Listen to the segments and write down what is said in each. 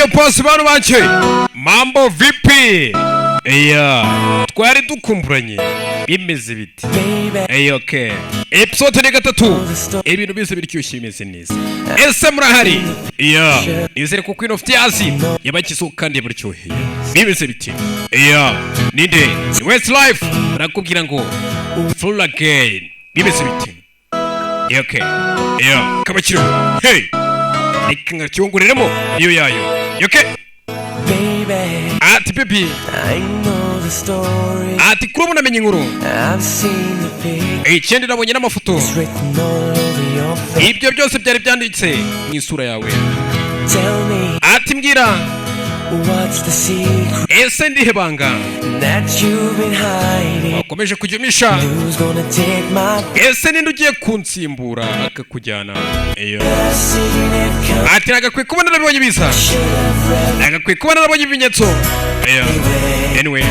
Eyo boss bano banje. Mambo vipi? Twari dukumburanye. Bimeze biti. Okay. Episode ni gatatu. Ibintu byose biryoshye bimeze neza. Ese murahari? Nizere ko Queen of Tears yabakiso kandi buryoheye. Bimeze biti. Ninde? Westlife barakubwira ngo full again. Bimeze biti. Okay. Kabakiro. Hey. Nikinga cyongoreremo iyo yayo. Okay. Ati baby, I know the story. Ati kurubu namenye inkuru. I've seen the pic. Ikindi nabonye n'amafoto. Ibyo byose byari byanditse mu isura yawe. Tell me. Ati mbwira. What's the secret? Ese ndihe banga that you've been hiding? Wakomeje kujumisha. Who's gonna take my? Ese ninde ugiye kunsimbura akakujyana? Ati nagakwiye kubona nabibonye biza. Nagakwiye kubona nabonye ibimenyetso. Anyway. I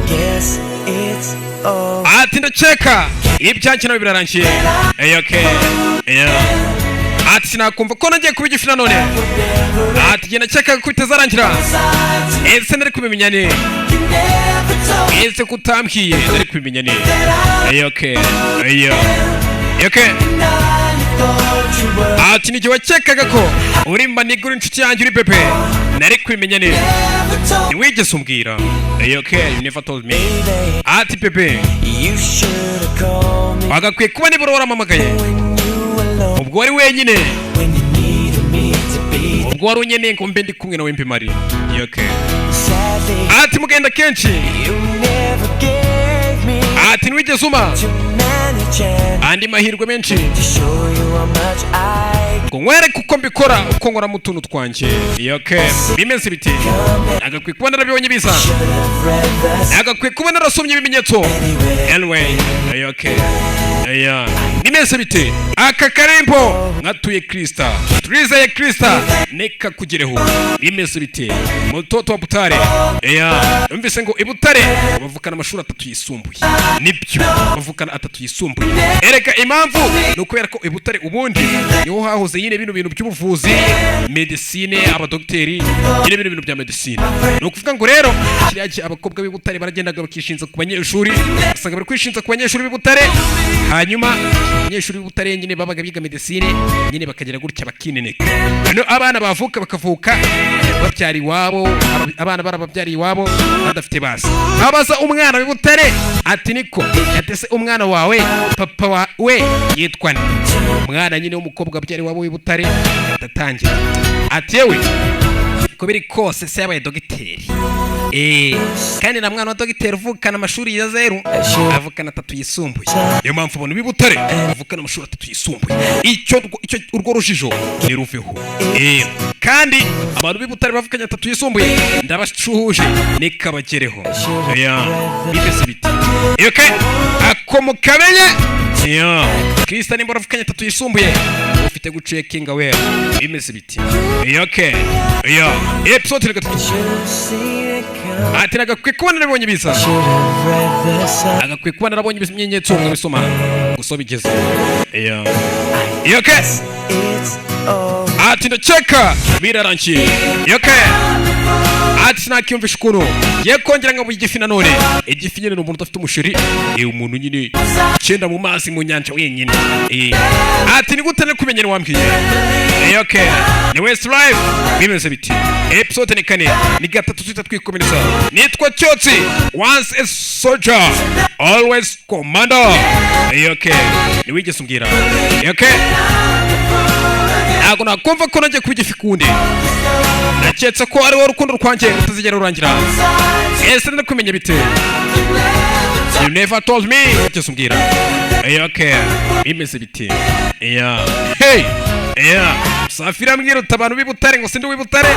guess it's all. Ati ndacheka. Ibyanjye nawe birarangiye. Okay. Ati sinakumva ko nagiye kubigifina none. Ati genda cyaka kubitazarangira. Ese ndari kubimenya ne. Ese kutambwiye ndari kubimenya ne. Okay. Okay. Ati nige wachekaga ko urimba nigura inshuti yanjye uri pepe. Nari kubimenya ne. Niwigeze umbwira. Okay, you never told me. Ati pepe. You should have called me. Agakwiye kuba nibura waramamagaye. Ubwo wari wenyine. Ubwo wari unyene ngo mbe ndi kumwe nawe Mpimari. Okay. Ati mugenda kenshi. Ati niwigeze uma. Andi mahirwe menshi. Ngo nwere kuko mbikora uko nkora mu tuntu twanje. Okay. Bimeze biti. Agakwiye kuba narabibonye biza. Agakwiye kuba narasomye ibimenyetso. Anyway. Okay. Bimeze biti. Aka karempo ngatuye Krista. Turizeye Krista neka kugireho. Bimeze biti. Mutoto wa Butare. Umvise ngo ibutare bavukana amashuri 3 yisumbuye. Nibyo bavukana 3 yisumbuye. Ereka impamvu nukubera ko ibutare ubundi niho hahoze yine bintu by'ubuvuzi, medicine, abadokteri, yine bintu bya medicine. No kuvuga ngo rero kiriyaje abakobwa b'ibutare baragendaga bakishinza ku banyeshuri, basanga bari kwishinza ku banyeshuri b'ibutare. Hanyuma abanyeshuri b'ibutare nyine babaga biga medicine, nyine bakagera gutya bakineneka. Hano abana bakavuka babyari wabo, abana barababyari wabo badafite base. Abaza umwana w'ibutare ati niko yatese umwana wawe papa wawe yitwa nde? Umwana nyine w'umukobwa byari wabo w'ibutare atatangira ati yewe ko biri kose se yabaye dogiteri. Kandi na mwana wa dogiteri uvukana amashuri ya 0 avukana 3 yisumbuye. Yo mpamvu abantu b'ibutare avukana amashuri 3 yisumbuye. Icyo urwo rujijo ni ruveho. Kandi abantu b'ibutare bavukanya 3 yisumbuye ndabashuhuje nikabagereho. Bimeze biti. Okay. Akomukabenye. Krista nimba bavukanya 3 yisumbuye ufite gucekinga we. Bimeze biti. Okay. Episode gatatu. Ati nagakwiye kubona nabonye biza. Agakwiye kubona narabonye ibimenyetso nkabisoma. Guso bigeze. Okay. Ati ndacheka birarangiye. Okay. Ati nakiyumva shukuru. Ye kongera ngabo igifina none. Igifi nyene n'umuntu udafite umushiri. Umuntu nyine cyenda mu mazi mu nyanja wenyine. Ati ni gute nakumenyera wambwiye. Okay. Ni Westlife bimeze biti. Episode ni 4 ni gatatu twikomereza. Nitwa Cyotsi. Once a soldier, always commander. Okay. Ni wigeze umbwira. Okay. Ntabwo nakumva ko najye kubigifikundi. Naketse ko ari wo rukundo rwanjye rutazigera rurangira. Ese ndakumenya bite? You never told me. Wigeze umbwira. Okay. Bimeze biti. Hey. Safira mbwira utabanu b'ibutare ngo sindi w'ibutare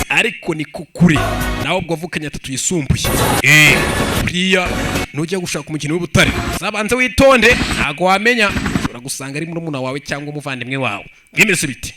ariko ni kukuri nawo ubwo vukanya 3 yisumbuye. Priya nujya gushaka umukino w'ibutare zabanze witonde ntago wamenya uragusanga ari murumuna wawe cyangwa umuvandimwe wawe. Bimeze biti.